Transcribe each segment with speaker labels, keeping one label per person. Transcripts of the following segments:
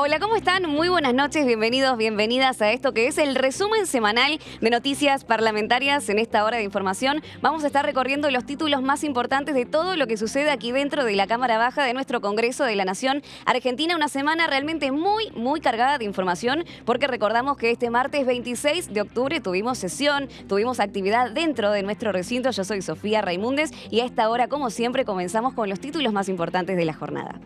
Speaker 1: Hola, ¿cómo están? Muy buenas noches, bienvenidos, bienvenidas a esto que es el resumen semanal de noticias parlamentarias. En esta hora de información vamos a estar recorriendo los títulos más importantes de todo lo que sucede aquí dentro de la Cámara Baja de nuestro Congreso de la Nación Argentina. Una semana realmente muy cargada de información, porque recordamos que este martes 26 de octubre tuvimos sesión, tuvimos actividad dentro de nuestro recinto. Yo soy Sofía Raimundes y a esta hora, como siempre, comenzamos con los títulos más importantes de la jornada.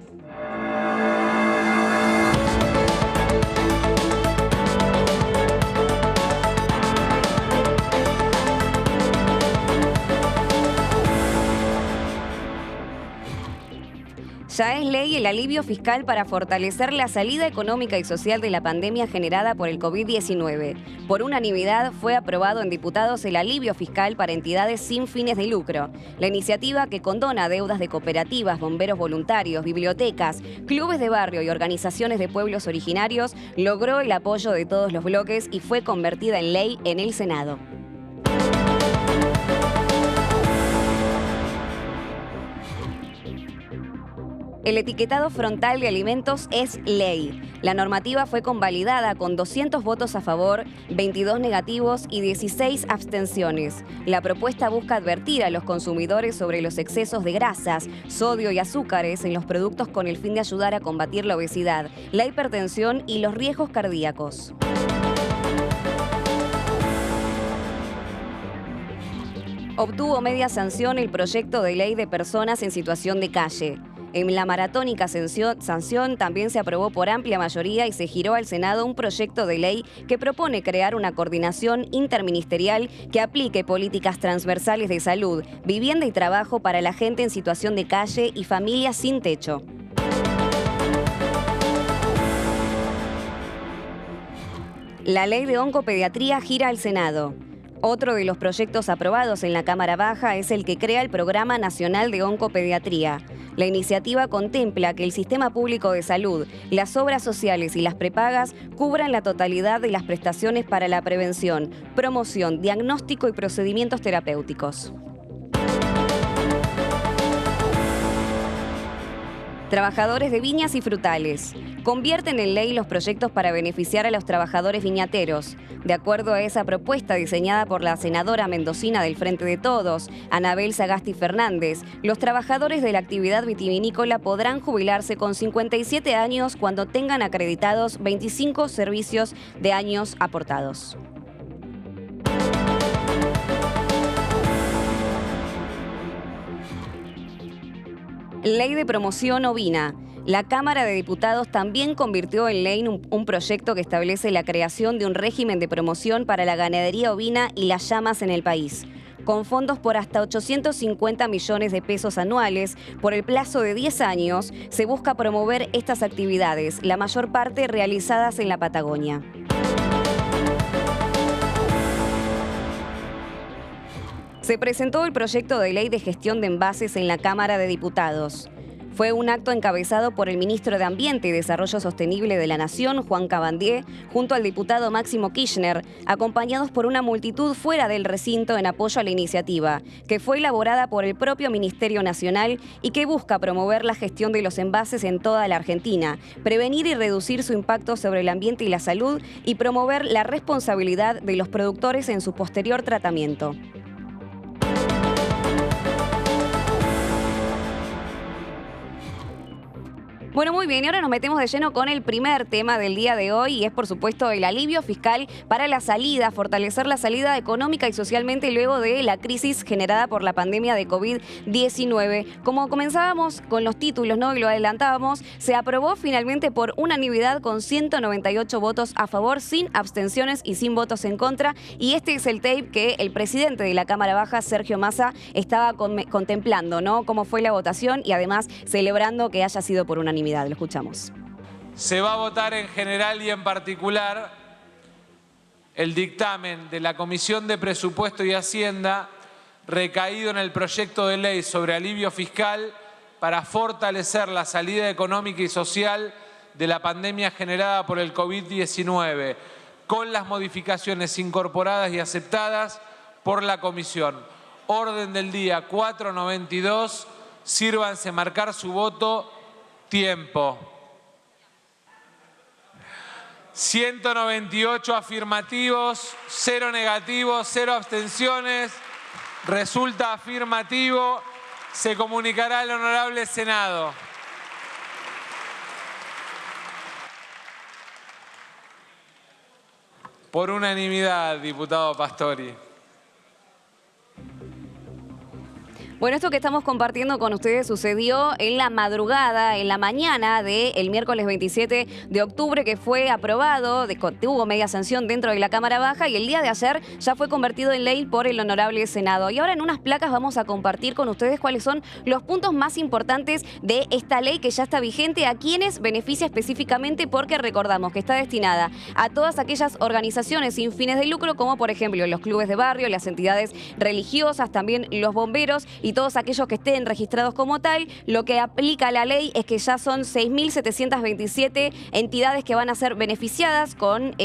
Speaker 1: Ya es ley el alivio fiscal para fortalecer la salida económica y social de la pandemia generada por el COVID-19. Por unanimidad fue aprobado en diputados el alivio fiscal para entidades sin fines de lucro. La iniciativa, que condona deudas de cooperativas, bomberos voluntarios, bibliotecas, clubes de barrio y organizaciones de pueblos originarios, logró el apoyo de todos los bloques y fue convertida en ley en el Senado. El etiquetado frontal de alimentos es ley. La normativa fue convalidada con 200 votos a favor, 22 negativos y 16 abstenciones. La propuesta busca advertir a los consumidores sobre los excesos de grasas, sodio y azúcares en los productos con el fin de ayudar a combatir la obesidad, la hipertensión y los riesgos cardíacos. Obtuvo media sanción el proyecto de ley de personas en situación de calle. En la maratónica sanción también se aprobó por amplia mayoría y se giró al Senado un proyecto de ley que propone crear una coordinación interministerial que aplique políticas transversales de salud, vivienda y trabajo para la gente en situación de calle y familias sin techo. La ley de oncopediatría gira al Senado. Otro de los proyectos aprobados en la Cámara Baja es el que crea el Programa Nacional de Oncopediatría. La iniciativa contempla que el sistema público de salud, las obras sociales y las prepagas cubran la totalidad de las prestaciones para la prevención, promoción, diagnóstico y procedimientos terapéuticos. Trabajadores de viñas y frutales. Convierten en ley los proyectos para beneficiar a los trabajadores viñateros. De acuerdo a esa propuesta diseñada por la senadora mendocina del Frente de Todos, Anabel Sagasti Fernández, los trabajadores de la actividad vitivinícola podrán jubilarse con 57 años cuando tengan acreditados 25 servicios de años aportados. Ley de promoción ovina. La Cámara de Diputados también convirtió en ley un proyecto que establece la creación de un régimen de promoción para la ganadería ovina y las llamas en el país. Con fondos por hasta 850 millones de pesos anuales, por el plazo de 10 años, se busca promover estas actividades, la mayor parte realizadas en la Patagonia. Se presentó el proyecto de ley de gestión de envases en la Cámara de Diputados. Fue un acto encabezado por el ministro de Ambiente y Desarrollo Sostenible de la Nación, Juan Cabandier, junto al diputado Máximo Kirchner, acompañados por una multitud fuera del recinto en apoyo a la iniciativa, que fue elaborada por el propio Ministerio Nacional y que busca promover la gestión de los envases en toda la Argentina, prevenir y reducir su impacto sobre el ambiente y la salud y promover la responsabilidad de los productores en su posterior tratamiento. Bueno, muy bien, y ahora nos metemos de lleno con el primer tema del día de hoy y es, por supuesto, el alivio fiscal para la salida, fortalecer la salida económica y socialmente luego de la crisis generada por la pandemia de COVID-19. Como comenzábamos con los títulos, ¿no? Y lo adelantábamos, se aprobó finalmente por unanimidad con 198 votos a favor, sin abstenciones y sin votos en contra. Y este es el tape que el presidente de la Cámara Baja, Sergio Massa, estaba contemplando, ¿no? Cómo fue la votación y además celebrando que haya sido por unanimidad. Lo escuchamos.
Speaker 2: Se va a votar en general y en particular el dictamen de la Comisión de Presupuesto y Hacienda recaído en el proyecto de ley sobre alivio fiscal para fortalecer la salida económica y social de la pandemia generada por el COVID-19, con las modificaciones incorporadas y aceptadas por la Comisión. Orden del día 492, sírvanse marcar su voto. Tiempo. 198 afirmativos, 0 negativos, 0 abstenciones. Resulta afirmativo. Se comunicará al Honorable Senado. Por unanimidad, diputado Pastori.
Speaker 1: Bueno, esto que estamos compartiendo con ustedes sucedió en la madrugada, en la mañana del miércoles 27 de octubre, que fue aprobado, tuvo media sanción dentro de la Cámara Baja y el día de ayer ya fue convertido en ley por el Honorable Senado. Y ahora en unas placas vamos a compartir con ustedes cuáles son los puntos más importantes de esta ley que ya está vigente, a quienes beneficia específicamente, porque recordamos que está destinada a todas aquellas organizaciones sin fines de lucro, como por ejemplo los clubes de barrio, las entidades religiosas, también los bomberos y todos aquellos que estén registrados como tal. Lo que aplica la ley es que ya son 6.727 entidades que van a ser beneficiadas con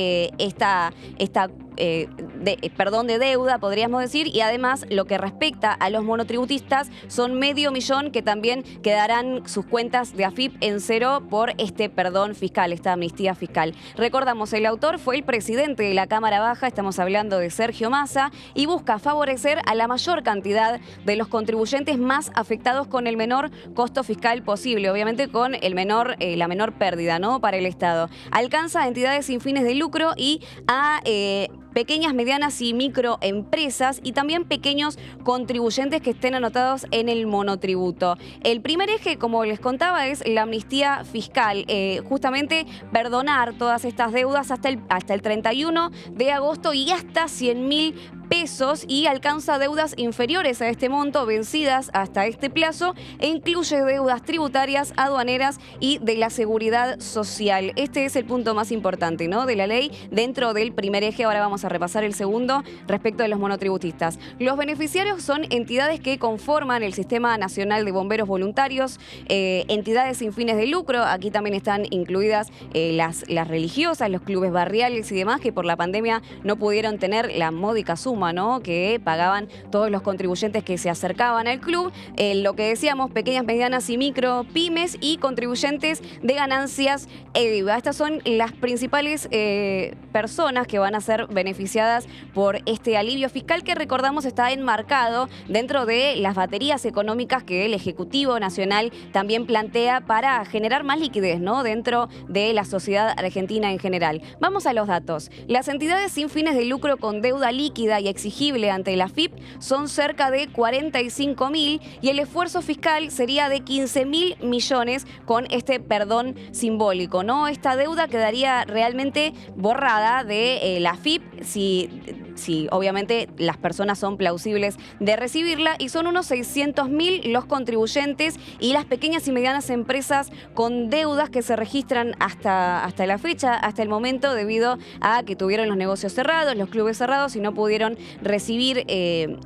Speaker 1: perdón de deuda, podríamos decir, y además lo que respecta a los monotributistas son 500.000 que también quedarán sus cuentas de AFIP en cero por este perdón fiscal, esta amnistía fiscal. Recordamos, el autor fue el presidente de la Cámara Baja, estamos hablando de Sergio Massa, y busca favorecer a la mayor cantidad de los contribuyentes más afectados con el menor costo fiscal posible, obviamente con la menor pérdida, ¿no?, para el Estado. Alcanza a entidades sin fines de lucro y a pequeñas, medianas y microempresas, y también pequeños contribuyentes que estén anotados en el monotributo. El primer eje, como les contaba, es la amnistía fiscal, justamente perdonar todas estas deudas hasta el 31 de agosto y hasta 100.000 pesos, y alcanza deudas inferiores a este monto vencidas hasta este plazo, e incluye deudas tributarias, aduaneras y de la seguridad social. Este es el punto más importante, ¿no?, de la ley dentro del primer eje. Ahora vamos a repasar el segundo respecto de los monotributistas. Los beneficiarios son entidades que conforman el Sistema Nacional de Bomberos Voluntarios, entidades sin fines de lucro. Aquí también están incluidas las religiosas, los clubes barriales y demás, que por la pandemia no pudieron tener la módica suma, ¿no?, que pagaban todos los contribuyentes que se acercaban al club. Lo que decíamos, pequeñas, medianas y micro pymes y contribuyentes de ganancias EVA. Estas son las principales personas que van a ser beneficiadas por este alivio fiscal, que recordamos está enmarcado dentro de las baterías económicas que el Ejecutivo Nacional también plantea para generar más liquidez, ¿no?, dentro de la sociedad argentina en general. Vamos a los datos. Las entidades sin fines de lucro con deuda líquida y exigible ante la AFIP son cerca de 45.000, y el esfuerzo fiscal sería de 15.000 millones con este perdón simbólico, ¿no? Esta deuda quedaría realmente borrada de la AFIP si obviamente las personas son plausibles de recibirla, y son unos 600.000 los contribuyentes y las pequeñas y medianas empresas con deudas que se registran hasta la fecha, hasta el momento, debido a que tuvieron los negocios cerrados, los clubes cerrados, y no pudieron recibir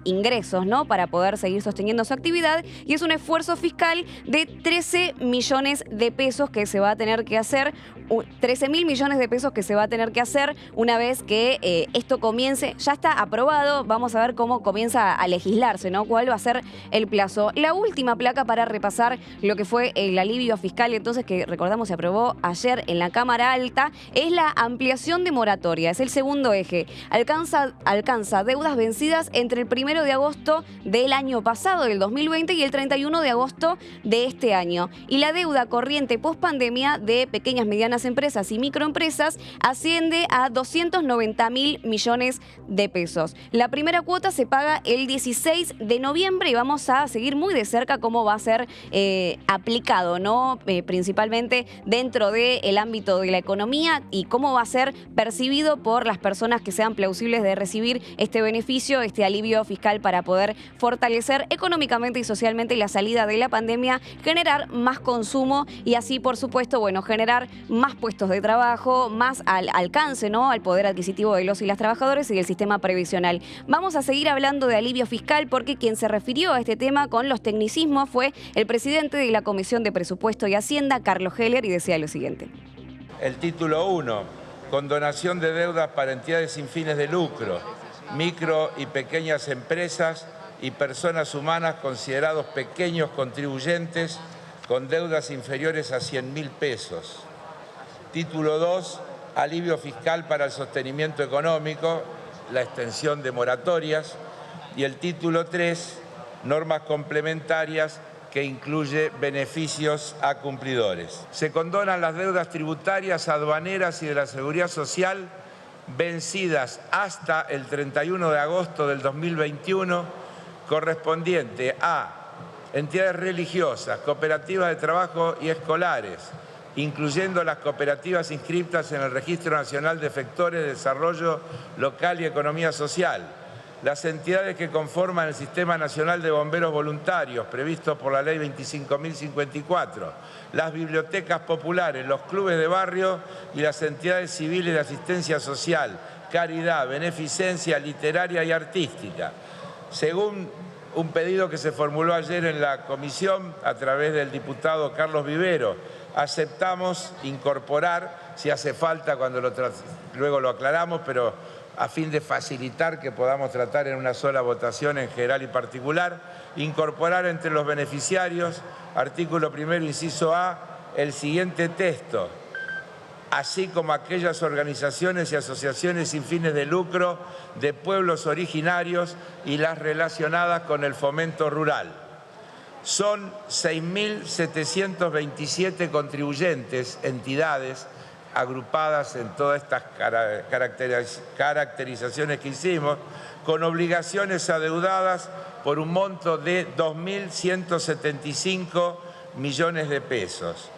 Speaker 1: ingresos, ¿no?, para poder seguir sosteniendo su actividad. Y es un esfuerzo fiscal de 13 millones de pesos que se va a tener que hacer, 13.000 millones de pesos que se va a tener que hacer una vez que esto comience. Ya está aprobado, vamos a ver cómo comienza a legislarse, ¿no?, cuál va a ser el plazo. La última placa para repasar lo que fue el alivio fiscal, entonces, que recordamos se aprobó ayer en la Cámara Alta, es la ampliación de moratoria. Es el segundo eje. Alcanza deudas vencidas entre el 1 de agosto del año pasado, del 2020, y el 31 de agosto de este año. Y la deuda corriente pospandemia de pequeñas, medianas empresas y microempresas asciende a 290.000 millones de pesos. La primera cuota se paga el 16 de noviembre y vamos a seguir muy de cerca cómo va a ser aplicado, ¿no?, principalmente dentro del ámbito de la economía, y cómo va a ser percibido por las personas que sean plausibles de recibir este beneficio, este alivio fiscal, para poder fortalecer económicamente y socialmente la salida de la pandemia, generar más consumo y así, por supuesto, bueno, generar más puestos de trabajo, más alcance, ¿no?, al poder adquisitivo de los y las trabajadores y del sistema previsional. Vamos a seguir hablando de alivio fiscal, porque quien se refirió a este tema con los tecnicismos fue el presidente de la Comisión de Presupuesto y Hacienda, Carlos Heller, y decía lo siguiente.
Speaker 3: El título 1, condonación de deudas para entidades sin fines de lucro, micro y pequeñas empresas y personas humanas considerados pequeños contribuyentes con deudas inferiores a 100.000 pesos. Título 2, alivio fiscal para el sostenimiento económico, la extensión de moratorias, y el título 3, normas complementarias, que incluye beneficios a cumplidores. Se condonan las deudas tributarias, aduaneras y de la Seguridad Social vencidas hasta el 31 de agosto del 2021, correspondiente a entidades religiosas, cooperativas de trabajo y escolares, incluyendo las cooperativas inscritas en el Registro Nacional de Efectores de Desarrollo Local y Economía Social, las entidades que conforman el Sistema Nacional de Bomberos Voluntarios, previsto por la Ley 25.054, las bibliotecas populares, los clubes de barrio y las entidades civiles de asistencia social, caridad, beneficencia literaria y artística. Según un pedido que se formuló ayer en la comisión a través del diputado Carlos Vivero, aceptamos incorporar, si hace falta, luego lo aclaramos, pero a fin de facilitar que podamos tratar en una sola votación en general y particular, incorporar entre los beneficiarios, artículo 1, inciso A, el siguiente texto: así como aquellas organizaciones y asociaciones sin fines de lucro de pueblos originarios y las relacionadas con el fomento rural. Son 6.727 contribuyentes, entidades, agrupadas en todas estas caracterizaciones que hicimos, con obligaciones adeudadas por un monto de 2.175 millones de pesos.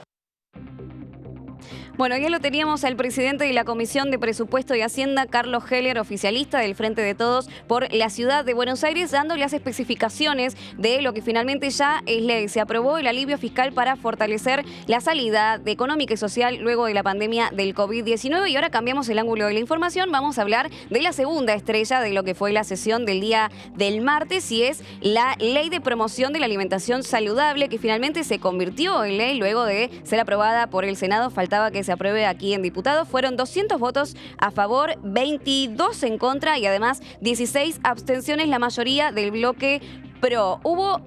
Speaker 1: Bueno, ya lo teníamos al presidente de la Comisión de Presupuesto y Hacienda, Carlos Heller, oficialista del Frente de Todos por la Ciudad de Buenos Aires, dando las especificaciones de lo que finalmente ya es ley. Se aprobó el alivio fiscal para fortalecer la salida económica y social luego de la pandemia del COVID-19. Y ahora cambiamos el ángulo de la información. Vamos a hablar de la segunda estrella de lo que fue la sesión del día del martes, y es la Ley de Promoción de la Alimentación Saludable, que finalmente se convirtió en ley luego de ser aprobada por el Senado. Faltaba que se apruebe aquí en diputados. Fueron 200 votos a favor, 22 en contra y además 16 abstenciones, la mayoría del bloque pro. Hubo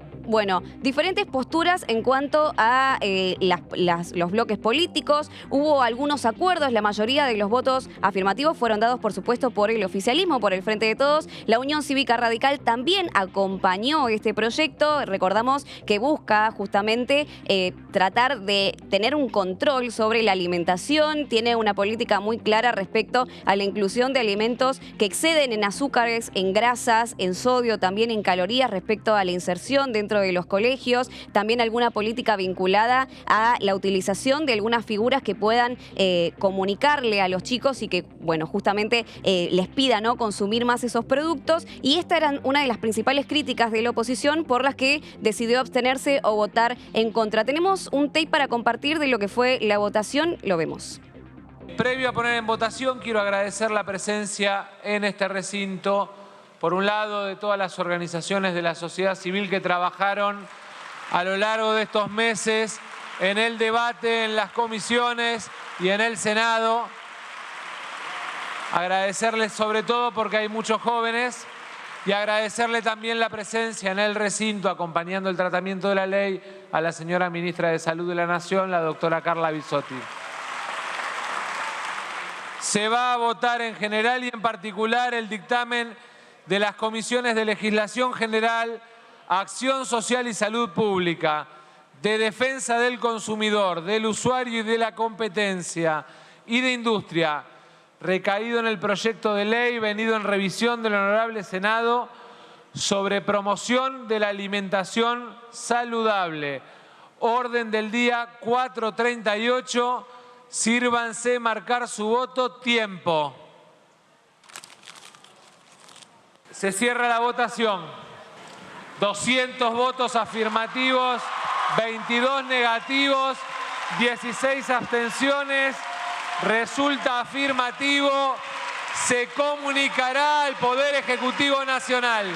Speaker 1: diferentes posturas en cuanto a los bloques políticos. Hubo algunos acuerdos. La mayoría de los votos afirmativos fueron dados, por supuesto, por el oficialismo, por el Frente de Todos. La Unión Cívica Radical también acompañó este proyecto. Recordamos que busca justamente tratar de tener un control sobre la alimentación. Tiene una política muy clara respecto a la inclusión de alimentos que exceden en azúcares, en grasas, en sodio, también en calorías, respecto a la inserción dentro de los colegios, también alguna política vinculada a la utilización de algunas figuras que puedan comunicarle a los chicos y que, justamente les pida no consumir más esos productos. Y esta era una de las principales críticas de la oposición, por las que decidió abstenerse o votar en contra. Tenemos un tape para compartir de lo que fue la votación, lo vemos.
Speaker 2: Previo a poner en votación, quiero agradecer la presencia en este recinto, por un lado, de todas las organizaciones de la sociedad civil que trabajaron a lo largo de estos meses en el debate, en las comisiones y en el Senado. Agradecerles sobre todo porque hay muchos jóvenes, y agradecerle también la presencia en el recinto, acompañando el tratamiento de la ley, a la señora Ministra de Salud de la Nación, la doctora Carla Bisotti. Se va a votar en general y en particular el dictamen de las comisiones de Legislación General, Acción Social y Salud Pública, de Defensa del Consumidor, del Usuario y de la Competencia, y de Industria, recaído en el proyecto de ley venido en revisión del Honorable Senado sobre promoción de la alimentación saludable. Orden del día 438. Sírvanse marcar su voto. Tiempo. Se cierra la votación. 200 votos afirmativos, 22 negativos, 16 abstenciones. Resulta afirmativo. Se comunicará al Poder Ejecutivo Nacional.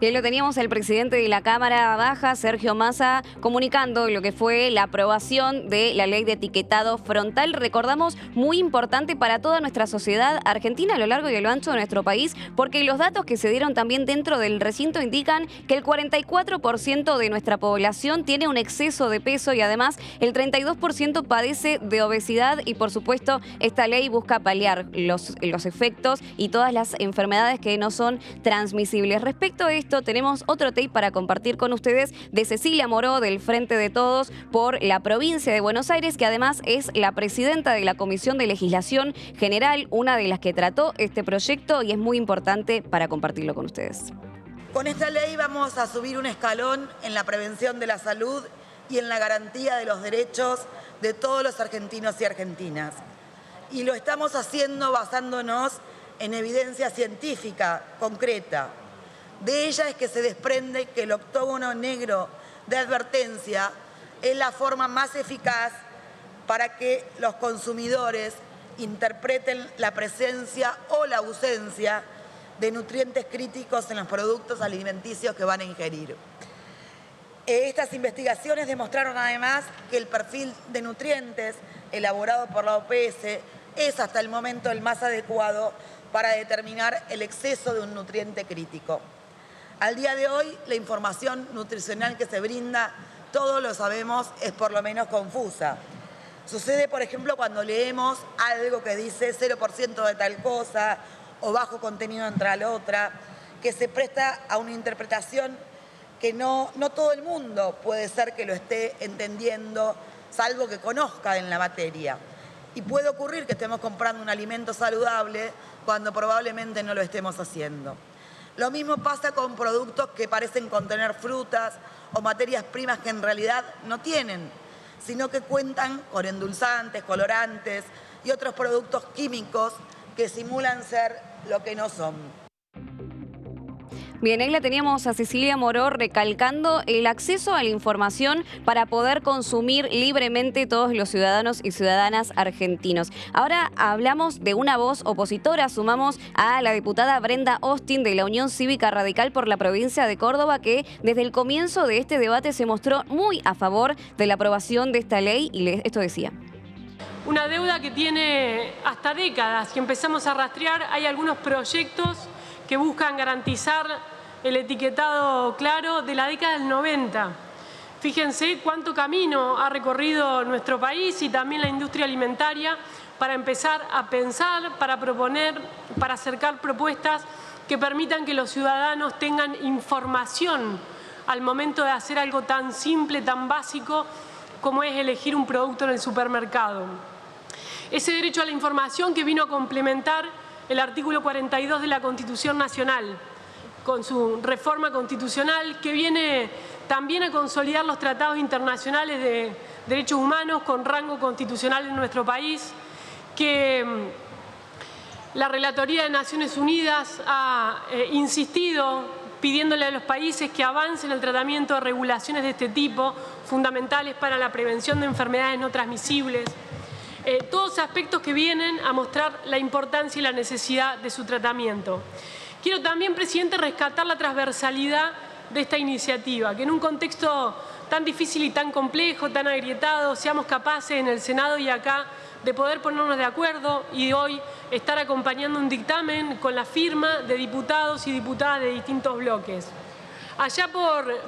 Speaker 1: Y ahí lo teníamos el presidente de la Cámara Baja, Sergio Massa, comunicando lo que fue la aprobación de la ley de etiquetado frontal. Recordamos, muy importante para toda nuestra sociedad argentina a lo largo y a lo ancho de nuestro país, porque los datos que se dieron también dentro del recinto indican que el 44% de nuestra población tiene un exceso de peso y además el 32% padece de obesidad y por supuesto esta ley busca paliar los efectos y todas las enfermedades que no son transmisibles. Respecto a esto, tenemos otro tape para compartir con ustedes de Cecilia Moró del Frente de Todos por la provincia de Buenos Aires, que además es la presidenta de la Comisión de Legislación General, una de las que trató este proyecto y es muy importante para compartirlo con ustedes.
Speaker 4: Con esta ley vamos a subir un escalón en la prevención de la salud y en la garantía de los derechos de todos los argentinos y argentinas. Y lo estamos haciendo basándonos en evidencia científica concreta. De ella es que se desprende que el octógono negro de advertencia es la forma más eficaz para que los consumidores interpreten la presencia o la ausencia de nutrientes críticos en los productos alimenticios que van a ingerir. Estas investigaciones demostraron además que el perfil de nutrientes elaborado por la OPS es hasta el momento el más adecuado para determinar el exceso de un nutriente crítico. Al día de hoy, la información nutricional que se brinda, todos lo sabemos, es por lo menos confusa. Sucede, por ejemplo, cuando leemos algo que dice 0% de tal cosa o bajo contenido en tal otra, que se presta a una interpretación que no todo el mundo puede ser que lo esté entendiendo, salvo que conozca en la materia. Y puede ocurrir que estemos comprando un alimento saludable cuando probablemente no lo estemos haciendo. Lo mismo pasa con productos que parecen contener frutas o materias primas que en realidad no tienen, sino que cuentan con endulzantes, colorantes y otros productos químicos que simulan ser lo que no son.
Speaker 1: Bien, ahí la teníamos a Cecilia Moró recalcando el acceso a la información para poder consumir libremente todos los ciudadanos y ciudadanas argentinos. Ahora hablamos de una voz opositora, sumamos a la diputada Brenda Austin de la Unión Cívica Radical por la provincia de Córdoba, que desde el comienzo de este debate se mostró muy a favor de la aprobación de esta ley y esto decía.
Speaker 5: Una deuda que tiene hasta décadas, que empezamos a rastrear. Hay algunos proyectos que buscan garantizar el etiquetado claro de la década del 90. Fíjense cuánto camino ha recorrido nuestro país y también la industria alimentaria para empezar a pensar, para proponer, para acercar propuestas que permitan que los ciudadanos tengan información al momento de hacer algo tan simple, tan básico como es elegir un producto en el supermercado. Ese derecho a la información que vino a complementar el artículo 42 de la Constitución Nacional, con su reforma constitucional, que viene también a consolidar los tratados internacionales de derechos humanos con rango constitucional en nuestro país, que la Relatoría de Naciones Unidas ha insistido pidiéndole a los países que avancen el tratamiento de regulaciones de este tipo, fundamentales para la prevención de enfermedades no transmisibles. Todos aspectos que vienen a mostrar la importancia y la necesidad de su tratamiento. Quiero también, presidente, rescatar la transversalidad de esta iniciativa, que en un contexto tan difícil y tan complejo, tan agrietado, seamos capaces en el Senado y acá de poder ponernos de acuerdo y hoy estar acompañando un dictamen con la firma de diputados y diputadas de distintos bloques. Allá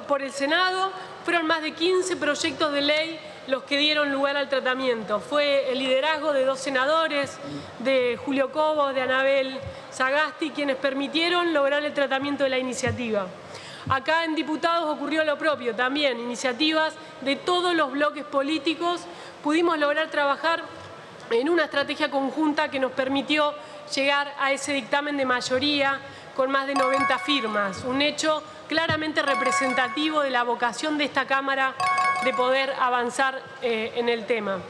Speaker 5: por el Senado fueron más de 15 proyectos de ley los que dieron lugar al tratamiento. Fue el liderazgo de 2 senadores, de Julio Cobos, de Anabel Sagasti, quienes permitieron lograr el tratamiento de la iniciativa. Acá en diputados ocurrió lo propio también, iniciativas de todos los bloques políticos. Pudimos lograr trabajar en una estrategia conjunta que nos permitió llegar a ese dictamen de mayoría con más de 90 firmas, un hecho claramente representativo de la vocación de esta Cámara de poder avanzar en el tema.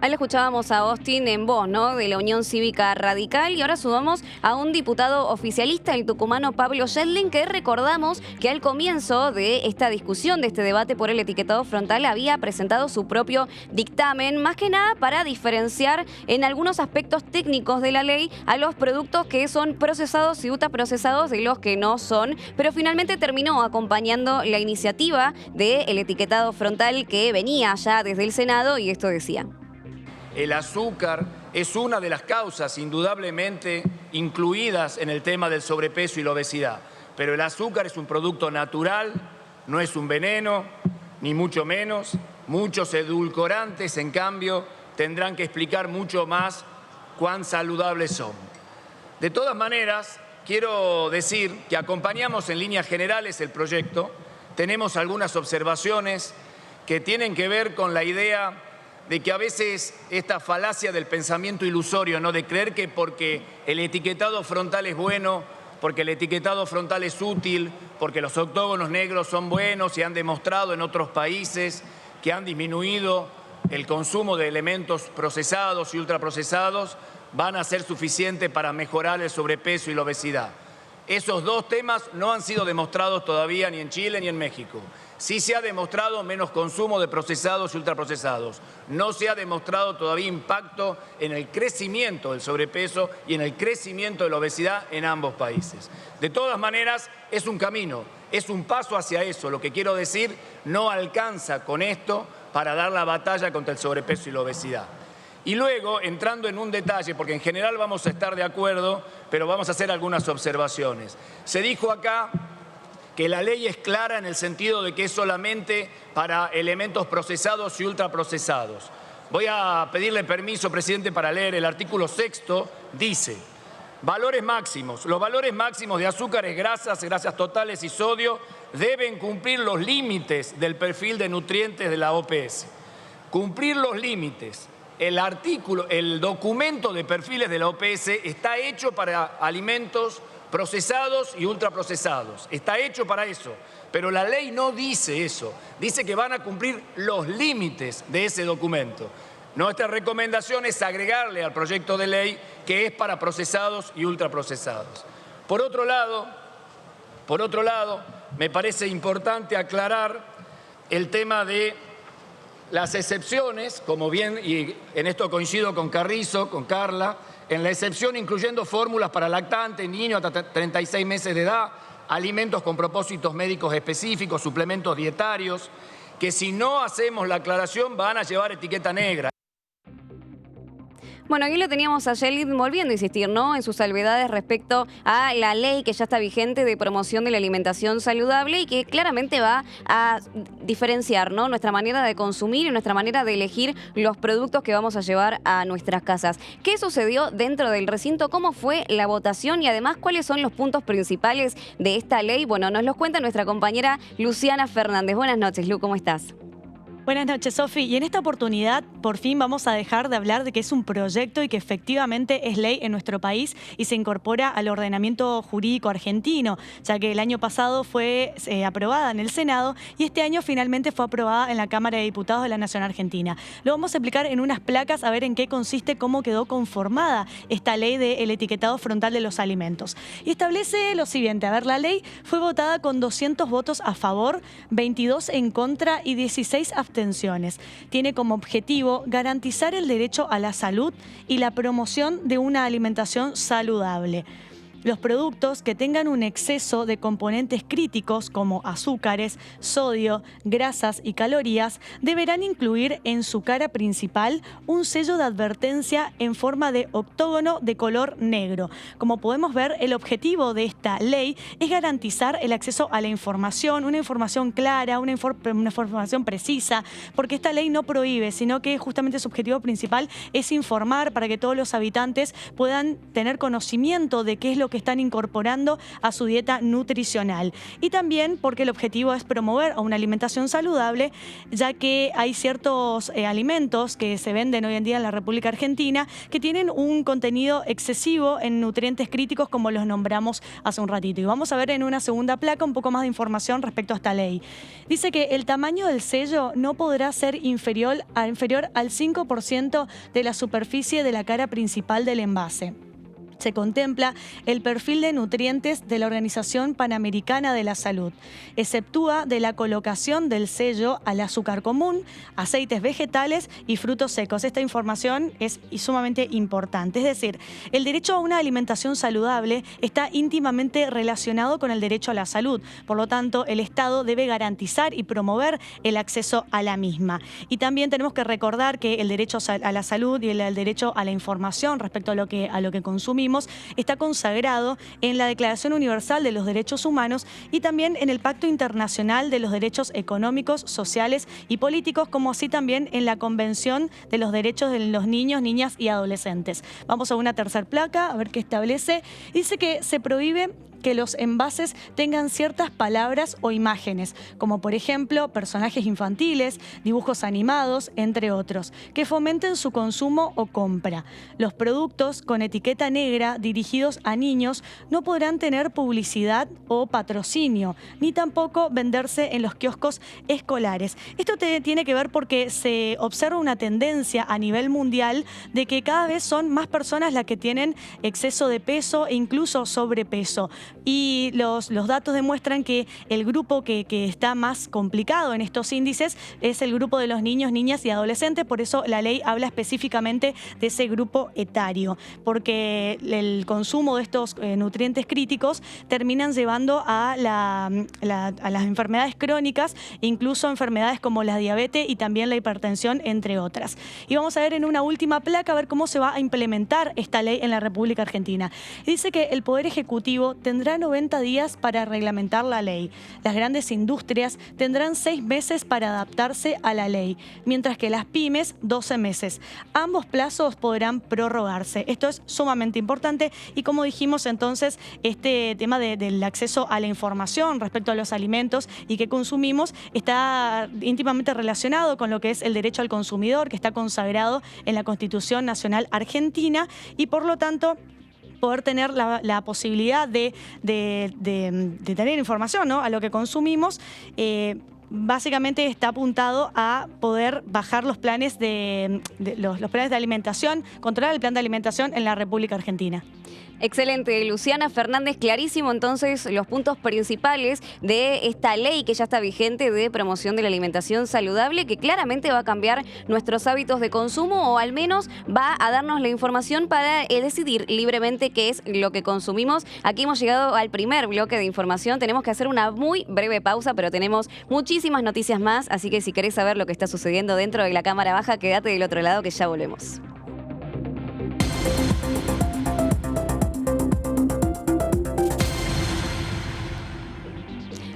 Speaker 1: Ahí le escuchábamos a Austin en voz, ¿no?, de la Unión Cívica Radical, y ahora sumamos a un diputado oficialista, el tucumano Pablo Yedlin, que recordamos que al comienzo de esta discusión, de este debate por el etiquetado frontal, había presentado su propio dictamen, más que nada para diferenciar en algunos aspectos técnicos de la ley a los productos que son procesados y ultraprocesados de los que no son, pero finalmente terminó acompañando la iniciativa del etiquetado frontal que venía ya desde el Senado, y esto decía:
Speaker 6: el azúcar es una de las causas indudablemente incluidas en el tema del sobrepeso y la obesidad. Pero el azúcar es un producto natural, no es un veneno, ni mucho menos. Muchos edulcorantes, en cambio, tendrán que explicar mucho más cuán saludables son. De todas maneras, quiero decir que acompañamos en líneas generales el proyecto. Tenemos algunas observaciones que tienen que ver con la idea de que a veces esta falacia del pensamiento ilusorio, ¿no?, de creer que porque el etiquetado frontal es bueno, porque el etiquetado frontal es útil, porque los octógonos negros son buenos y han demostrado en otros países que han disminuido el consumo de elementos procesados y ultraprocesados, van a ser suficientes para mejorar el sobrepeso y la obesidad. Esos dos temas no han sido demostrados todavía ni en Chile ni en México. Sí se ha demostrado menos consumo de procesados y ultraprocesados. No se ha demostrado todavía impacto en el crecimiento del sobrepeso y en el crecimiento de la obesidad en ambos países. De todas maneras, es un camino, es un paso hacia eso. Lo que quiero decir, no alcanza con esto para dar la batalla contra el sobrepeso y la obesidad. Y luego, entrando en un detalle, porque en general vamos a estar de acuerdo, pero vamos a hacer algunas observaciones. Se dijo acá que la ley es clara en el sentido de que es solamente para elementos procesados y ultraprocesados. Voy a pedirle permiso, presidente, para leer el artículo 6º. Dice: valores máximos. Los valores máximos de azúcares, grasas totales y sodio deben cumplir los límites del perfil de nutrientes de la OPS. Cumplir los límites. El documento de perfiles de la OPS está hecho para alimentos procesados y ultraprocesados. Está hecho para eso, pero la ley no dice eso. Dice que van a cumplir los límites de ese documento. Nuestra recomendación es agregarle al proyecto de ley que es para procesados y ultraprocesados. Por otro lado, me parece importante aclarar el tema de las excepciones, como bien, y en esto coincido con Carrizo, con Carla, en la excepción incluyendo fórmulas para lactantes, niños hasta 36 meses de edad, alimentos con propósitos médicos específicos, suplementos dietarios, que si no hacemos la aclaración van a llevar etiqueta negra.
Speaker 1: Bueno, aquí lo teníamos a Yedlin volviendo a insistir, ¿no?, en sus salvedades respecto a la ley que ya está vigente de promoción de la alimentación saludable y que claramente va a diferenciar, ¿no?, nuestra manera de consumir y nuestra manera de elegir los productos que vamos a llevar a nuestras casas. ¿Qué sucedió dentro del recinto? ¿Cómo fue la votación? Y además, ¿cuáles son los puntos principales de esta ley? Bueno, nos los cuenta nuestra compañera Luciana Fernández. Buenas noches, Lu, ¿cómo estás?
Speaker 7: Buenas noches, Sofi. Y en esta oportunidad, por fin vamos a dejar de hablar de que es un proyecto y que efectivamente es ley en nuestro país y se incorpora al ordenamiento jurídico argentino, ya que el año pasado fue aprobada en el Senado y este año finalmente fue aprobada en la Cámara de Diputados de la Nación Argentina. Lo vamos a explicar en unas placas a ver en qué consiste, cómo quedó conformada esta ley del etiquetado frontal de los alimentos. Y establece lo siguiente: a ver, la ley fue votada con 200 votos a favor, 22 en contra y 16 abstenciones. Tiene como objetivo garantizar el derecho a la salud y la promoción de una alimentación saludable. Los productos que tengan un exceso de componentes críticos como azúcares, sodio, grasas y calorías deberán incluir en su cara principal un sello de advertencia en forma de octógono de color negro. Como podemos ver, el objetivo de esta ley es garantizar el acceso a la información, una información clara, una información precisa, porque esta ley no prohíbe, sino que justamente su objetivo principal es informar para que todos los habitantes puedan tener conocimiento de qué es lo alimentos que están incorporando a su dieta nutricional. Y también porque el objetivo es promover una alimentación saludable, ya que hay ciertos alimentos que se venden hoy en día en la República Argentina que tienen un contenido excesivo en nutrientes críticos, como los nombramos hace un ratito. Y vamos a ver en una segunda placa un poco más de información respecto a esta ley. Dice que el tamaño del sello no podrá ser inferior al 5% de la superficie de la cara principal del envase. Se contempla el perfil de nutrientes de la Organización Panamericana de la Salud. Exceptúa de la colocación del sello al azúcar común, aceites vegetales y frutos secos. Esta información es sumamente importante. Es decir, el derecho a una alimentación saludable está íntimamente relacionado con el derecho a la salud. Por lo tanto, el Estado debe garantizar y promover el acceso a la misma. Y también tenemos que recordar que el derecho a la salud y el derecho a la información respecto a lo que consumimos está consagrado en la Declaración Universal de los Derechos Humanos y también en el Pacto Internacional de los Derechos Económicos, Sociales y Políticos, como así también en la Convención de los Derechos de los Niños, Niñas y Adolescentes. Vamos a una tercera placa, a ver qué establece. Dice que se prohíbe que los envases tengan ciertas palabras o imágenes, como por ejemplo personajes infantiles, dibujos animados, entre otros, que fomenten su consumo o compra. Los productos con etiqueta negra dirigidos a niños no podrán tener publicidad o patrocinio, ni tampoco venderse en los kioscos escolares. Esto tiene que ver porque se observa una tendencia a nivel mundial de que cada vez son más personas las que tienen exceso de peso e incluso sobrepeso. Y los datos demuestran que el grupo que está más complicado en estos índices es el grupo de los niños, niñas y adolescentes. Por eso la ley habla específicamente de ese grupo etario, porque el consumo de estos nutrientes críticos terminan llevando a las enfermedades crónicas, incluso enfermedades como la diabetes y también la hipertensión, entre otras. Y vamos a ver en una última placa a ver cómo se va a implementar esta ley en la República Argentina. Dice que el Poder Ejecutivo tendrá 90 días para reglamentar la ley. Las grandes industrias tendrán 6 meses para adaptarse a la ley, mientras que las pymes 12 meses. Ambos plazos podrán prorrogarse. Esto es sumamente importante y, como dijimos entonces, este tema del acceso a la información respecto a los alimentos y que consumimos está íntimamente relacionado con lo que es el derecho al consumidor, que está consagrado en la Constitución Nacional Argentina, y por lo tanto poder tener la posibilidad de tener información, ¿no?, a lo que consumimos. Básicamente está apuntado a poder bajar los planes los planes de alimentación, controlar el plan de alimentación en la República Argentina.
Speaker 1: Excelente, Luciana Fernández, clarísimo entonces los puntos principales de esta ley que ya está vigente de promoción de la alimentación saludable, que claramente va a cambiar nuestros hábitos de consumo, o al menos va a darnos la información para decidir libremente qué es lo que consumimos. Aquí hemos llegado al primer bloque de información, tenemos que hacer una muy breve pausa, pero tenemos muchísimas noticias más, así que si querés saber lo que está sucediendo dentro de la Cámara Baja, quédate del otro lado que ya volvemos.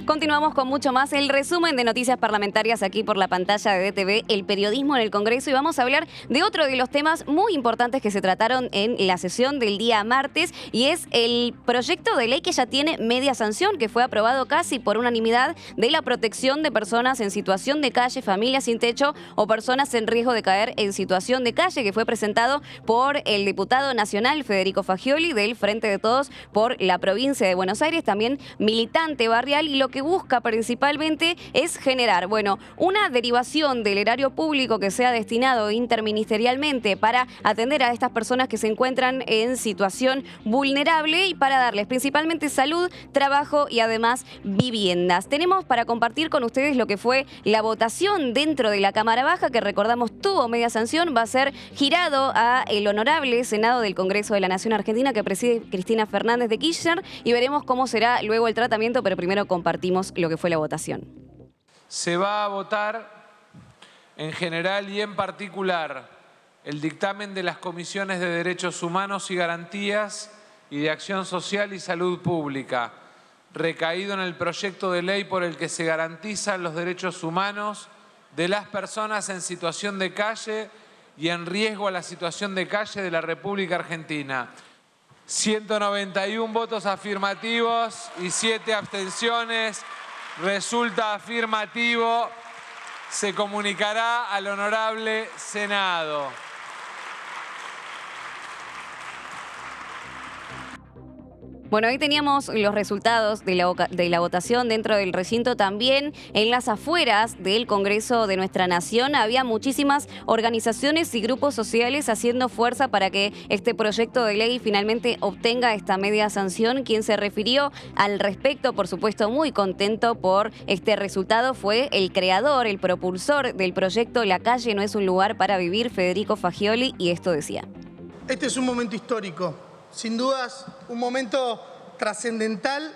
Speaker 1: Continuamos con mucho más, el resumen de noticias parlamentarias aquí por la pantalla de DTV, el periodismo en el Congreso, y vamos a hablar de otro de los temas muy importantes que se trataron en la sesión del día martes, y es el proyecto de ley que ya tiene media sanción, que fue aprobado casi por unanimidad, de la protección de personas en situación de calle, familias sin techo o personas en riesgo de caer en situación de calle, que fue presentado por el diputado nacional Federico Fagioli del Frente de Todos por la provincia de Buenos Aires, también militante barrial, y lo que busca principalmente es generar, una derivación del erario público que sea destinado interministerialmente para atender a estas personas que se encuentran en situación vulnerable y para darles principalmente salud, trabajo y además viviendas. Tenemos para compartir con ustedes lo que fue la votación dentro de la Cámara Baja, que recordamos tuvo media sanción, va a ser girado a el Honorable Senado del Congreso de la Nación Argentina, que preside Cristina Fernández de Kirchner, y veremos cómo será luego el tratamiento, pero primero compartimos lo que fue la votación.
Speaker 2: Se va a votar en general y en particular el dictamen de las comisiones de Derechos Humanos y Garantías y de Acción Social y Salud Pública, recaído en el proyecto de ley por el que se garantizan los derechos humanos de las personas en situación de calle y en riesgo a la situación de calle de la República Argentina. 191 votos afirmativos y 7 abstenciones. Resulta afirmativo. Se comunicará al Honorable Senado.
Speaker 1: Bueno, ahí teníamos los resultados de la votación dentro del recinto. También en las afueras del Congreso de nuestra Nación había muchísimas organizaciones y grupos sociales haciendo fuerza para que este proyecto de ley finalmente obtenga esta media sanción. Quien se refirió al respecto, por supuesto muy contento por este resultado, fue el creador, el propulsor del proyecto La calle no es un lugar para vivir, Federico Fagioli, y esto decía.
Speaker 8: Este es un momento histórico. Sin dudas, un momento trascendental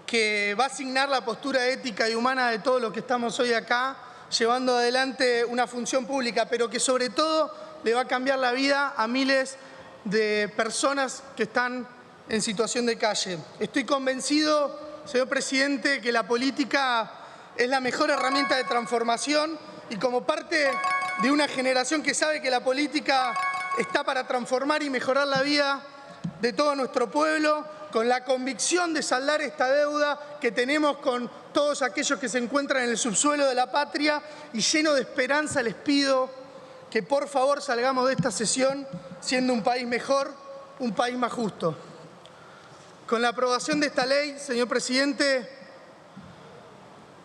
Speaker 8: que va a asignar la postura ética y humana de todos los que estamos hoy acá, llevando adelante una función pública, pero que sobre todo le va a cambiar la vida a miles de personas que están en situación de calle. Estoy convencido, señor presidente, que la política es la mejor herramienta de transformación y como parte de una generación que sabe que la política está para transformar y mejorar la vida de todo nuestro pueblo, con la convicción de saldar esta deuda que tenemos con todos aquellos que se encuentran en el subsuelo de la patria, y lleno de esperanza les pido que por favor salgamos de esta sesión siendo un país mejor, un país más justo. Con la aprobación de esta ley, señor presidente,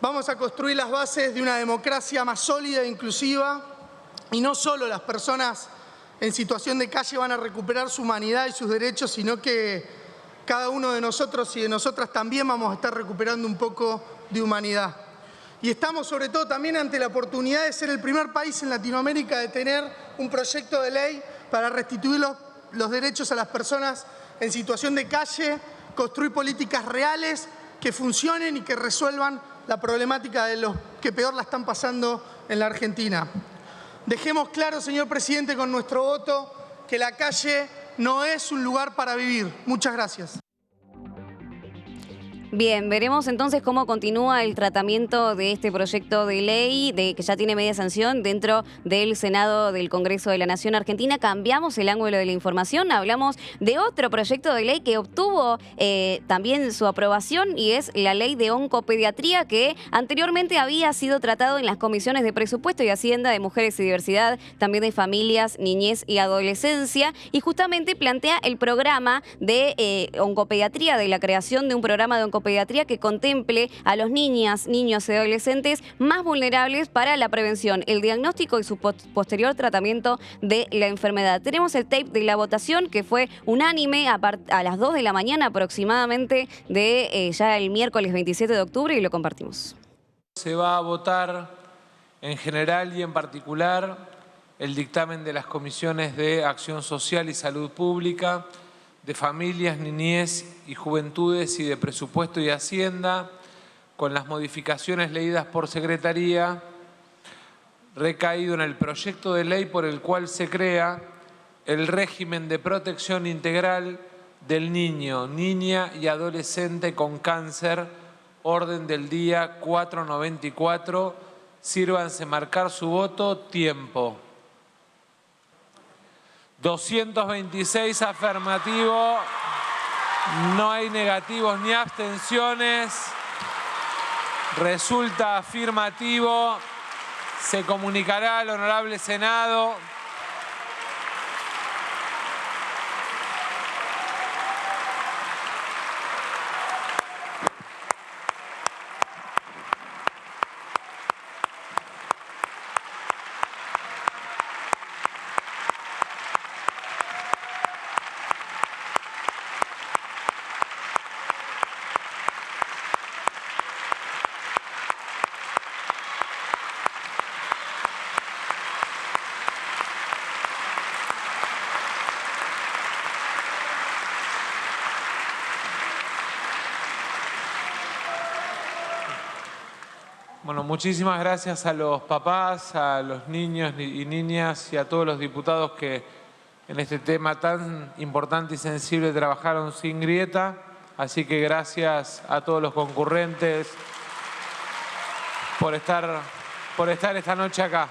Speaker 8: vamos a construir las bases de una democracia más sólida e inclusiva, y no solo las personas en situación de calle van a recuperar su humanidad y sus derechos, sino que cada uno de nosotros y de nosotras también vamos a estar recuperando un poco de humanidad. Y estamos sobre todo también ante la oportunidad de ser el primer país en Latinoamérica de tener un proyecto de ley para restituir los derechos a las personas en situación de calle, construir políticas reales que funcionen y que resuelvan la problemática de los que peor la están pasando en la Argentina. Dejemos claro, señor presidente, con nuestro voto, que la calle no es un lugar para vivir. Muchas gracias.
Speaker 1: Bien, veremos entonces cómo continúa el tratamiento de este proyecto de ley que ya tiene media sanción dentro del Senado del Congreso de la Nación Argentina. Cambiamos el ángulo de la información, hablamos de otro proyecto de ley que obtuvo también su aprobación, y es la ley de oncopediatría, que anteriormente había sido tratado en las comisiones de Presupuesto y Hacienda, de Mujeres y Diversidad, también de Familias, Niñez y Adolescencia, y justamente plantea el programa de oncopediatría, de la creación de un programa de oncopediatría que contemple a los niños y adolescentes más vulnerables para la prevención, el diagnóstico y su posterior tratamiento de la enfermedad. Tenemos el tape de la votación, que fue unánime a las 2 de la mañana aproximadamente de ya el miércoles 27 de octubre, y lo compartimos.
Speaker 2: Se va a votar en general y en particular el dictamen de las comisiones de Acción Social y Salud Pública, de Familias, Niñez y Juventudes y de Presupuesto y Hacienda, con las modificaciones leídas por Secretaría, recaído en el proyecto de ley por el cual se crea el régimen de protección integral del niño, niña y adolescente con cáncer, orden del día 494. Sírvanse marcar su voto. Tiempo. 226 afirmativos, no hay negativos ni abstenciones. Resulta afirmativo. Se comunicará al Honorable Senado. Bueno, muchísimas gracias a los papás, a los niños y niñas y a todos los diputados que en este tema tan importante y sensible trabajaron sin grieta. Así que gracias a todos los concurrentes por estar esta noche acá.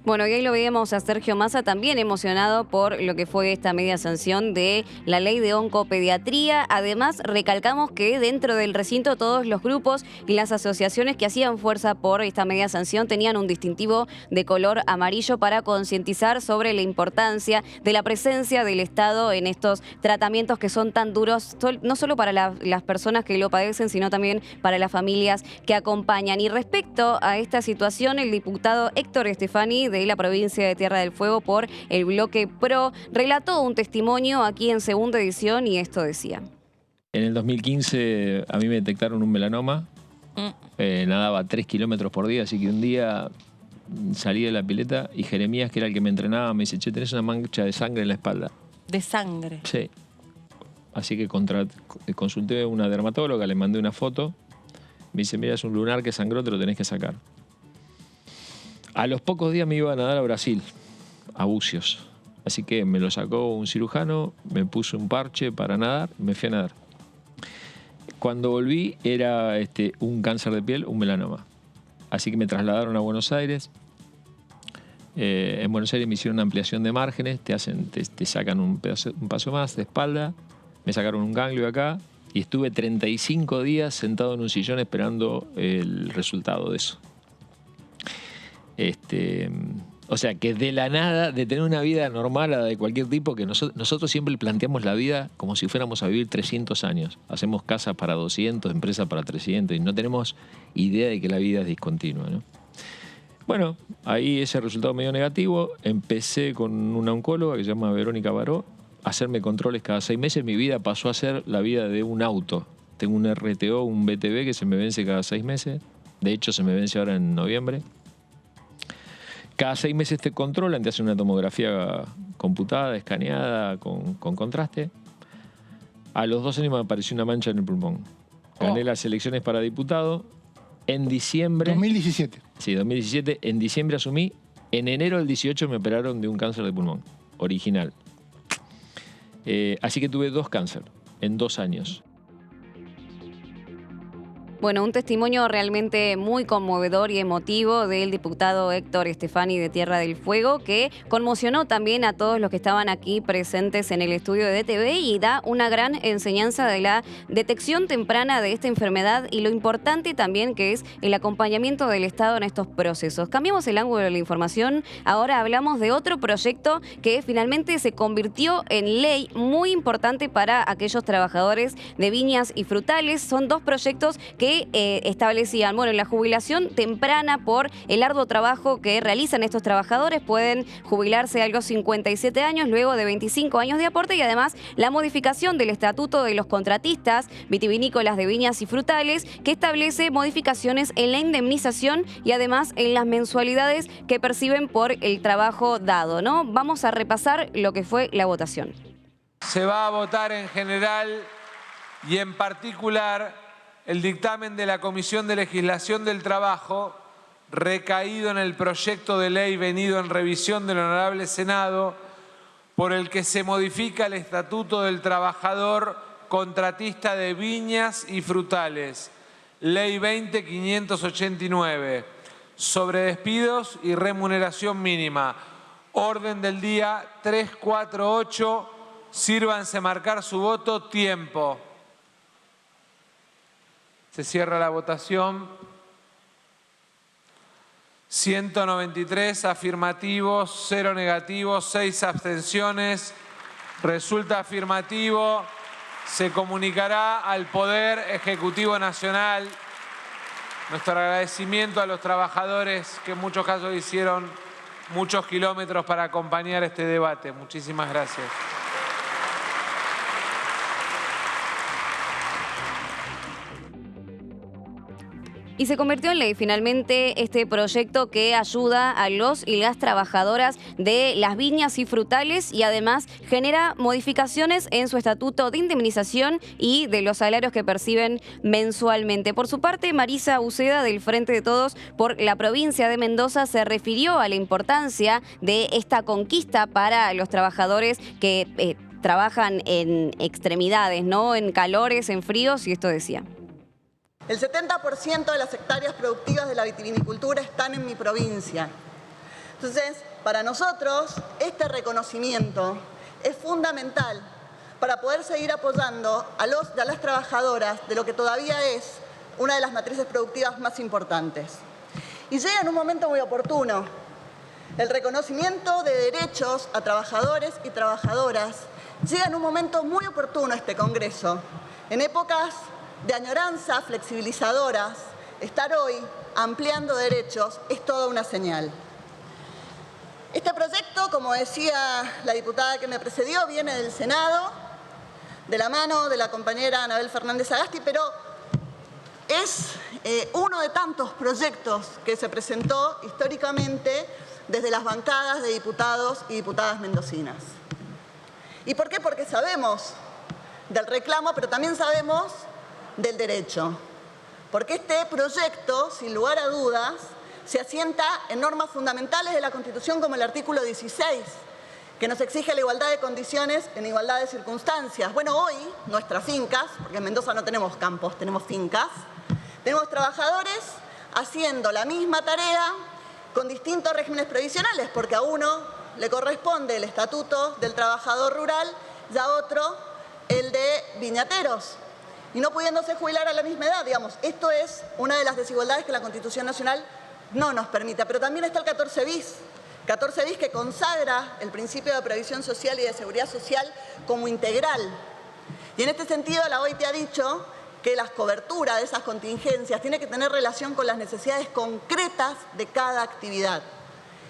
Speaker 1: Bueno, y ahí lo veíamos a Sergio Massa también emocionado por lo que fue esta media sanción de la ley de oncopediatría. Además, recalcamos que dentro del recinto todos los grupos y las asociaciones que hacían fuerza por esta media sanción tenían un distintivo de color amarillo para concientizar sobre la importancia de la presencia del Estado en estos tratamientos que son tan duros, no solo para las personas que lo padecen, sino también para las familias que acompañan. Y respecto a esta situación, el diputado Héctor Estefani de la provincia de Tierra del Fuego por el Bloque PRO relató un testimonio aquí en segunda edición y esto decía.
Speaker 9: En el 2015 a mí me detectaron un melanoma, nadaba 3 kilómetros por día, así que un día salí de la pileta y Jeremías, que era el que me entrenaba, me dice, che, tenés una mancha de sangre en la espalda.
Speaker 10: ¿De sangre?
Speaker 9: Sí. Así que consulté a una dermatóloga, le mandé una foto, me dice, mira, es un lunar que sangró, te lo tenés que sacar. A los pocos días me iba a nadar a Brasil, a Bucios. Así que me lo sacó un cirujano, me puso un parche para nadar, me fui a nadar. Cuando volví era un cáncer de piel, un melanoma. Así que me trasladaron a Buenos Aires. En Buenos Aires me hicieron una ampliación de márgenes, te sacan un paso más de espalda, me sacaron un ganglio acá y estuve 35 días sentado en un sillón esperando el resultado de eso. O sea, que de la nada, de tener una vida normal a la de cualquier tipo, que nosotros siempre planteamos la vida como si fuéramos a vivir 300 años. Hacemos casas para 200, empresas para 300 y no tenemos idea de que la vida es discontinua, ¿no? Bueno, ahí ese resultado medio negativo. Empecé con una oncóloga que se llama Verónica Baró a hacerme controles cada 6 meses. Mi vida pasó a ser la vida de un auto. Tengo un RTO, un BTV que se me vence cada 6 meses. De hecho, se me vence ahora en noviembre. Cada 6 meses te controlan, te hacen una tomografía computada, escaneada, con contraste. A los 2 años me apareció una mancha en el pulmón. Gané las elecciones para diputado. En diciembre...
Speaker 11: 2017.
Speaker 9: Sí, 2017. En diciembre asumí. En enero del 18 me operaron de un cáncer de pulmón, original. Así que tuve 2 cánceres en 2 años.
Speaker 1: Bueno, un testimonio realmente muy conmovedor y emotivo del diputado Héctor Estefani de Tierra del Fuego, que conmocionó también a todos los que estaban aquí presentes en el estudio de DTV y da una gran enseñanza de la detección temprana de esta enfermedad y lo importante también que es el acompañamiento del Estado en estos procesos. Cambiamos el ángulo de la información, ahora hablamos de otro proyecto que finalmente se convirtió en ley muy importante para aquellos trabajadores de viñas y frutales. Son 2 proyectos que establecían, bueno, la jubilación temprana por el arduo trabajo que realizan estos trabajadores. Pueden jubilarse a los 57 años, luego de 25 años de aporte y además la modificación del estatuto de los contratistas vitivinícolas de viñas y frutales que establece modificaciones en la indemnización y además en las mensualidades que perciben por el trabajo dado, ¿no? Vamos a repasar lo que fue la votación.
Speaker 2: Se va a votar en general y en particular el dictamen de la Comisión de Legislación del Trabajo, recaído en el proyecto de ley venido en revisión del Honorable Senado, por el que se modifica el Estatuto del Trabajador Contratista de Viñas y Frutales, Ley 20.589, sobre despidos y remuneración mínima. Orden del día 348, sírvanse marcar su voto, tiempo. Se cierra la votación. 193 afirmativos, 0 negativos, 6 abstenciones. Resulta afirmativo. Se comunicará al Poder Ejecutivo Nacional. Nuestro agradecimiento a los trabajadores que en muchos casos hicieron muchos kilómetros para acompañar este debate. Muchísimas gracias.
Speaker 1: Y se convirtió en ley finalmente este proyecto que ayuda a los y las trabajadoras de las viñas y frutales y además genera modificaciones en su estatuto de indemnización y de los salarios que perciben mensualmente. Por su parte, Marisa Uceda del Frente de Todos por la provincia de Mendoza se refirió a la importancia de esta conquista para los trabajadores que trabajan en extremidades, ¿no? En calores, en fríos, y esto decía.
Speaker 12: El 70% de las hectáreas productivas de la vitivinicultura están en mi provincia.
Speaker 10: Entonces, para nosotros, este reconocimiento es fundamental para poder seguir apoyando a los y a las trabajadoras de lo que todavía es una de las matrices productivas más importantes. Y llega en un momento muy oportuno. El reconocimiento de derechos a trabajadores y trabajadoras llega en un momento muy oportuno a este Congreso. En épocas de añoranza flexibilizadoras, estar hoy ampliando derechos es toda una señal. Este proyecto, como decía la diputada que me precedió, viene del Senado, de la mano de la compañera Anabel Fernández Agasti, pero es uno de tantos proyectos que se presentó históricamente desde las bancadas de diputados y diputadas mendocinas. ¿Y por qué? Porque sabemos del reclamo, pero también sabemos del derecho. Porque este proyecto, sin lugar a dudas, se asienta en normas fundamentales de la Constitución como el artículo 16, que nos exige la igualdad de condiciones en igualdad de circunstancias. Bueno, hoy nuestras fincas, porque en Mendoza no tenemos campos, tenemos fincas, tenemos trabajadores haciendo la misma tarea con distintos regímenes previsionales, porque a uno le corresponde el Estatuto del Trabajador Rural y a otro el de viñateros, y no pudiéndose jubilar a la misma edad, digamos. Esto es una de las desigualdades que la Constitución Nacional no nos permite, pero también está el 14 bis. 14 bis que consagra el principio de previsión social y de seguridad social como integral. Y en este sentido la OIT ha dicho que la cobertura de esas contingencias tiene que tener relación con las necesidades concretas de cada actividad.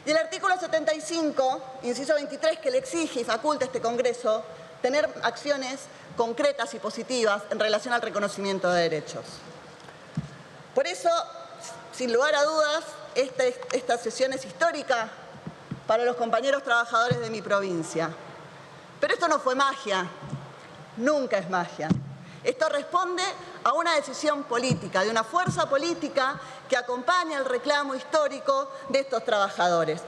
Speaker 10: Y el artículo 75, inciso 23, que le exige y faculta a este Congreso tener acciones concretas y positivas en relación al reconocimiento de derechos. Por eso, sin lugar a dudas, esta sesión es histórica para los compañeros trabajadores de mi provincia. Pero esto no fue magia, nunca es magia. Esto responde a una decisión política, de una fuerza política que acompaña el reclamo histórico de estos trabajadores.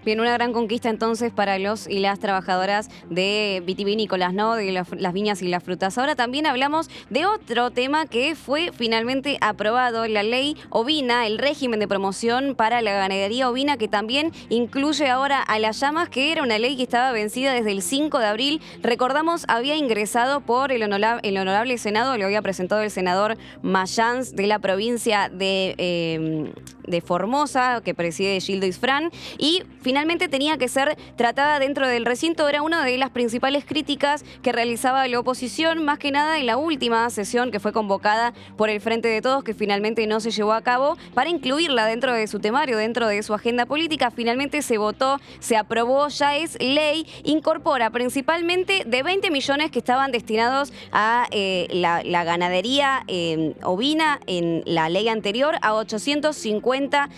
Speaker 1: Bien, una gran conquista entonces para los y las trabajadoras de vitivinícolas, ¿no? De las viñas y las frutas. Ahora también hablamos de otro tema que fue finalmente aprobado, la ley ovina, el régimen de promoción para la ganadería ovina, que también incluye ahora a las llamas, que era una ley que estaba vencida desde el 5 de abril. Recordamos, había ingresado por el honorable Senado, lo había presentado el senador Mayans de la provincia de Formosa, que preside Gildo Isfrán, y finalmente tenía que ser tratada dentro del recinto. Era una de las principales críticas que realizaba la oposición, más que nada en la última sesión que fue convocada por el Frente de Todos, que finalmente no se llevó a cabo, para incluirla dentro de su temario, dentro de su agenda política. Finalmente se votó, se aprobó, ya es ley, incorpora principalmente de 20 millones que estaban destinados a la ganadería ovina en la ley anterior, a 850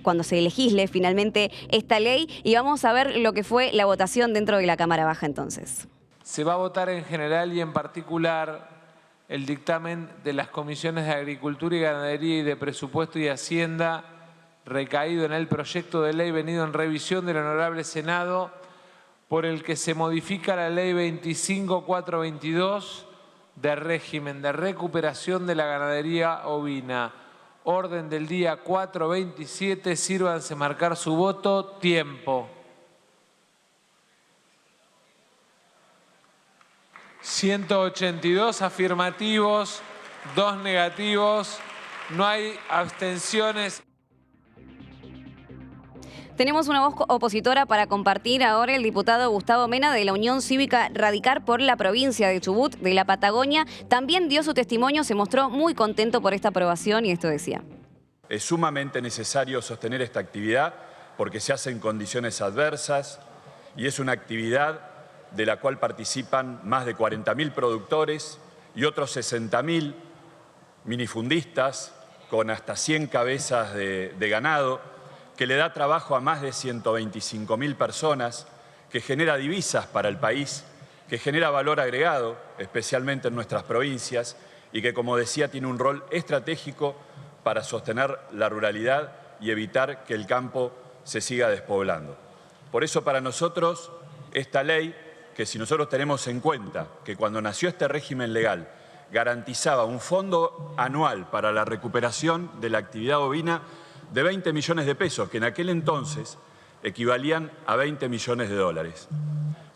Speaker 1: cuando se legisle finalmente esta ley, y vamos a ver lo que fue la votación dentro de la Cámara Baja entonces.
Speaker 2: Se va a votar en general y en particular el dictamen de las comisiones de Agricultura y Ganadería y de Presupuesto y Hacienda recaído en el proyecto de ley venido en revisión del Honorable Senado, por el que se modifica la Ley 25.422 de régimen de recuperación de la ganadería ovina. Orden del día 427, sírvanse marcar su voto. Tiempo. 182 afirmativos, 2 negativos, no hay abstenciones.
Speaker 1: Tenemos una voz opositora para compartir ahora, el diputado Gustavo Mena de la Unión Cívica Radical por la provincia de Chubut, de la Patagonia. También dio su testimonio, se mostró muy contento por esta aprobación y esto decía.
Speaker 11: Es sumamente necesario sostener esta actividad porque se hace en condiciones adversas y es una actividad de la cual participan más de 40.000 productores y otros 60.000 minifundistas con hasta 100 cabezas de ganado, que le da trabajo a más de 125.000 personas, que genera divisas para el país, que genera valor agregado, especialmente en nuestras provincias, y que, como decía, tiene un rol estratégico para sostener la ruralidad y evitar que el campo se siga despoblando. Por eso, para nosotros, esta ley, que si nosotros tenemos en cuenta que cuando nació este régimen legal garantizaba un fondo anual para la recuperación de la actividad ovina de 20 millones de pesos, que en aquel entonces equivalían a 20 millones de dólares.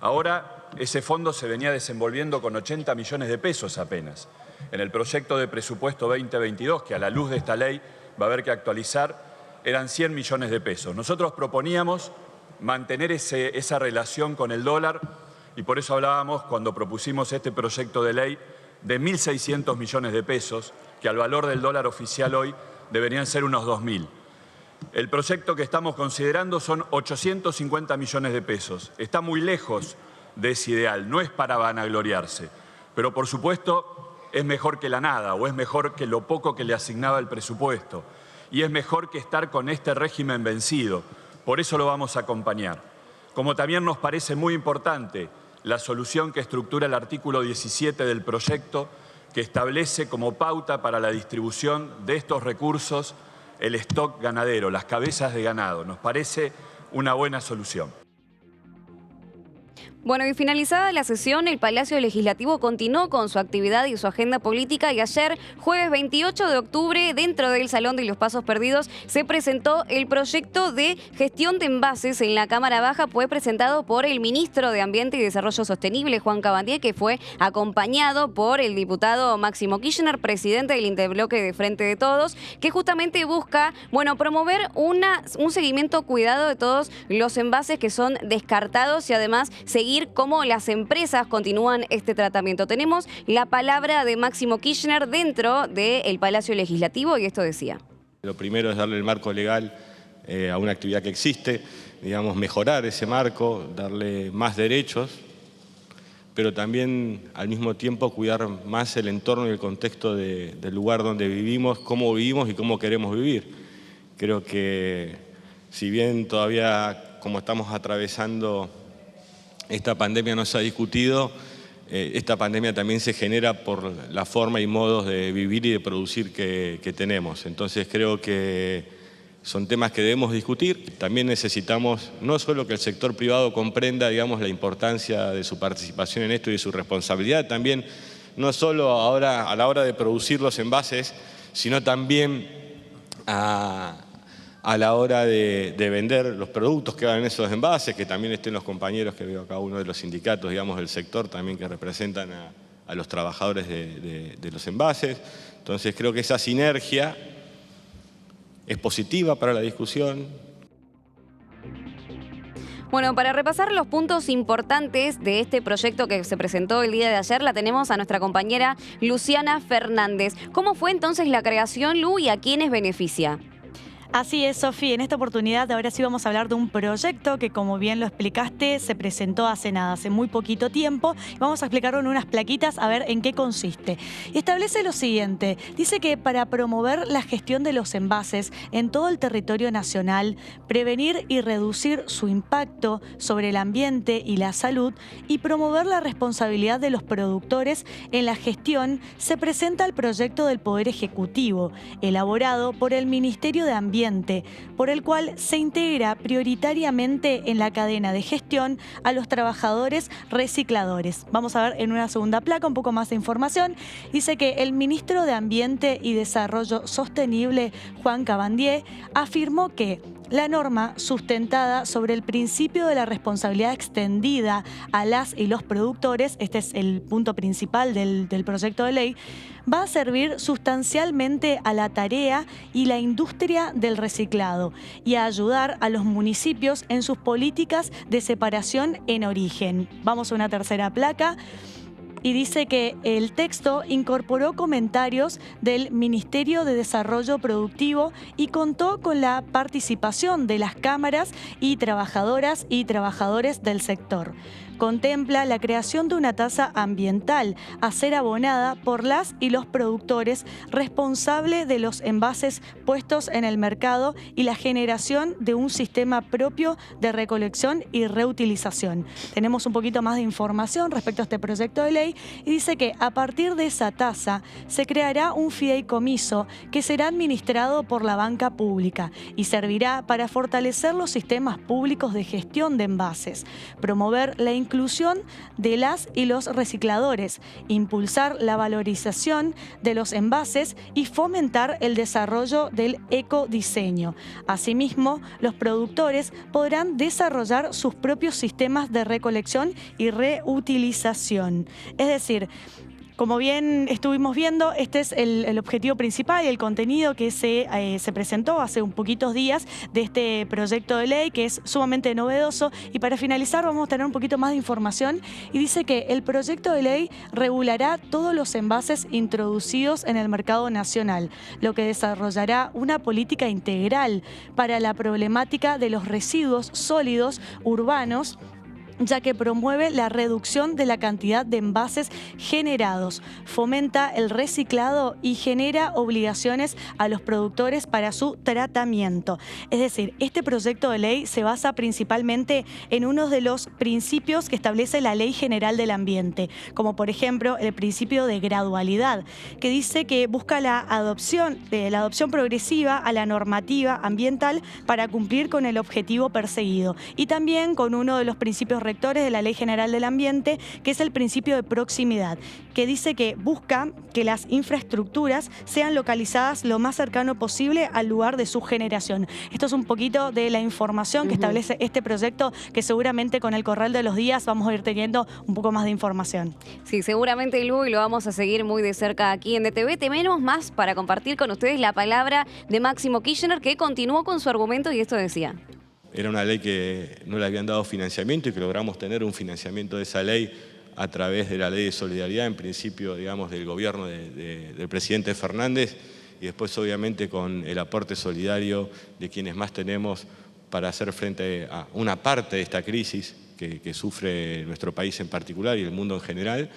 Speaker 11: Ahora ese fondo se venía desenvolviendo con 80 millones de pesos apenas. En el proyecto de presupuesto 2022, que a la luz de esta ley va a haber que actualizar, eran 100 millones de pesos. Nosotros proponíamos mantener esa relación con el dólar y por eso hablábamos, cuando propusimos este proyecto de ley, de 1.600 millones de pesos, que al valor del dólar oficial hoy deberían ser unos 2.000. El proyecto que estamos considerando son 850 millones de pesos. Está muy lejos de ese ideal, no es para vanagloriarse, pero por supuesto es mejor que la nada o es mejor que lo poco que le asignaba el presupuesto y es mejor que estar con este régimen vencido. Por eso lo vamos a acompañar. Como también nos parece muy importante la solución que estructura el artículo 17 del proyecto, que establece como pauta para la distribución de estos recursos el stock ganadero, las cabezas de ganado. Nos parece una buena solución.
Speaker 1: Bueno, y finalizada la sesión, el Palacio Legislativo continuó con su actividad y su agenda política y ayer, jueves 28 de octubre, dentro del Salón de los Pasos Perdidos, se presentó el proyecto de gestión de envases en la Cámara Baja. Fue presentado por el ministro de Ambiente y Desarrollo Sostenible, Juan Cabandier, que fue acompañado por el diputado Máximo Kirchner, presidente del Interbloque de Frente de Todos, que justamente busca, bueno, promover un seguimiento cuidado de todos los envases que son descartados y además seguir cómo las empresas continúan este tratamiento. Tenemos la palabra de Máximo Kirchner dentro del Palacio Legislativo y esto decía.
Speaker 12: Lo primero es darle el marco legal a una actividad que existe, digamos, mejorar ese marco, darle más derechos, pero también al mismo tiempo cuidar más el entorno y el contexto del lugar donde vivimos y cómo queremos vivir. Creo que si bien todavía, como estamos atravesando, esta pandemia no se ha discutido, esta pandemia también se genera por la forma y modos de vivir y de producir que tenemos. Entonces creo que son temas que debemos discutir. También necesitamos no solo que el sector privado comprenda, digamos, la importancia de su participación en esto y de su responsabilidad, también no solo ahora a la hora de producir los envases, sino también a la hora de vender los productos que van en esos envases, que también estén los compañeros que veo acá, uno de los sindicatos, digamos, del sector también que representan a los trabajadores de los envases. Entonces creo que esa sinergia es positiva para la discusión.
Speaker 1: Bueno, para repasar los puntos importantes de este proyecto que se presentó el día de ayer, la tenemos a nuestra compañera Luciana Fernández. ¿Cómo fue entonces la creación, Lu, y a quiénes beneficia?
Speaker 7: Así es, Sofi. En esta oportunidad ahora sí vamos a hablar de un proyecto que, como bien lo explicaste, se presentó hace muy poquito tiempo. Vamos a explicarlo en unas plaquitas a ver en qué consiste. Establece lo siguiente. Dice que para promover la gestión de los envases en todo el territorio nacional, prevenir y reducir su impacto sobre el ambiente y la salud y promover la responsabilidad de los productores en la gestión, se presenta el proyecto del Poder Ejecutivo, elaborado por el Ministerio de Ambiente, por el cual se integra prioritariamente en la cadena de gestión a los trabajadores recicladores. Vamos a ver en una segunda placa un poco más de información. Dice que el ministro de Ambiente y Desarrollo Sostenible, Juan Cabandier, afirmó que la norma, sustentada sobre el principio de la responsabilidad extendida a las y los productores, este es el punto principal del proyecto de ley, va a servir sustancialmente a la tarea y la industria del reciclado y a ayudar a los municipios en sus políticas de separación en origen. Vamos a una tercera placa. Y dice que el texto incorporó comentarios del Ministerio de Desarrollo Productivo y contó con la participación de las cámaras y trabajadoras y trabajadores del sector. Contempla la creación de una tasa ambiental a ser abonada por las y los productores responsables de los envases puestos en el mercado y la generación de un sistema propio de recolección y reutilización. Tenemos un poquito más de información respecto a este proyecto de ley y dice que a partir de esa tasa se creará un fideicomiso que será administrado por la banca pública y servirá para fortalecer los sistemas públicos de gestión de envases, promover la inclusión inclusión de las y los recicladores, impulsar la valorización de los envases y fomentar el desarrollo del ecodiseño. Asimismo, los productores podrán desarrollar sus propios sistemas de recolección y reutilización. Es decir, como bien estuvimos viendo, este es el objetivo principal y el contenido que se presentó hace un poquitos días de este proyecto de ley, que es sumamente novedoso. Y para finalizar vamos a tener un poquito más de información y dice que el proyecto de ley regulará todos los envases introducidos en el mercado nacional, lo que desarrollará una política integral para la problemática de los residuos sólidos urbanos, ya que promueve la reducción de la cantidad de envases generados, fomenta el reciclado y genera obligaciones a los productores para su tratamiento. Es decir, este proyecto de ley se basa principalmente en uno de los principios que establece la Ley General del Ambiente, como por ejemplo el principio de gradualidad, que dice que busca la adopción progresiva a la normativa ambiental para cumplir con el objetivo perseguido, y también con uno de los principios rectores de la Ley General del Ambiente, que es el principio de proximidad, que dice que busca que las infraestructuras sean localizadas lo más cercano posible al lugar de su generación. Esto es un poquito de la información que establece este proyecto, que seguramente con el correr de los días vamos a ir teniendo un poco más de información.
Speaker 1: Sí, seguramente, Lu, y lo vamos a seguir muy de cerca aquí en DTV. Tenemos más para compartir con ustedes la palabra de Máximo Kirchner, que continuó con su argumento y esto decía.
Speaker 12: Era una ley que no le habían dado financiamiento y que logramos tener un financiamiento de esa ley a través de la Ley de Solidaridad, en principio, digamos, del gobierno del presidente Fernández, y después, obviamente, con el aporte solidario de quienes más tenemos para hacer frente a una parte de esta crisis que sufre nuestro país en particular y el mundo en general.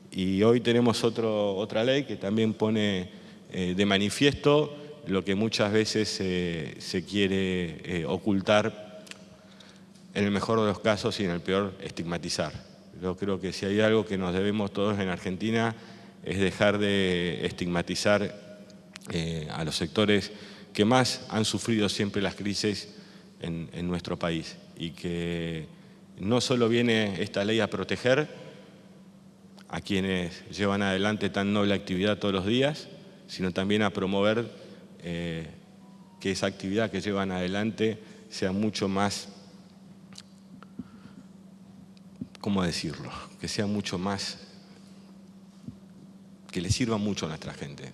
Speaker 12: Y hoy tenemos otra ley que también pone de manifiesto lo que muchas veces se quiere ocultar, en el mejor de los casos y en el peor estigmatizar. Yo creo que si hay algo que nos debemos todos en Argentina es dejar de estigmatizar a los sectores que más han sufrido siempre las crisis en nuestro país, y que no solo viene esta ley a proteger a quienes llevan adelante tan noble actividad todos los días, sino también a promover que esa actividad que llevan adelante sea mucho más, ¿cómo decirlo? Que sea mucho más, que le sirva mucho a nuestra gente.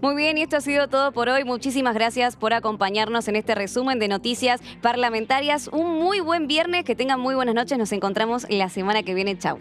Speaker 1: Muy bien, y esto ha sido todo por hoy. Muchísimas gracias por acompañarnos en este resumen de noticias parlamentarias. Un muy buen viernes, que tengan muy buenas noches. Nos encontramos la semana que viene. Chau.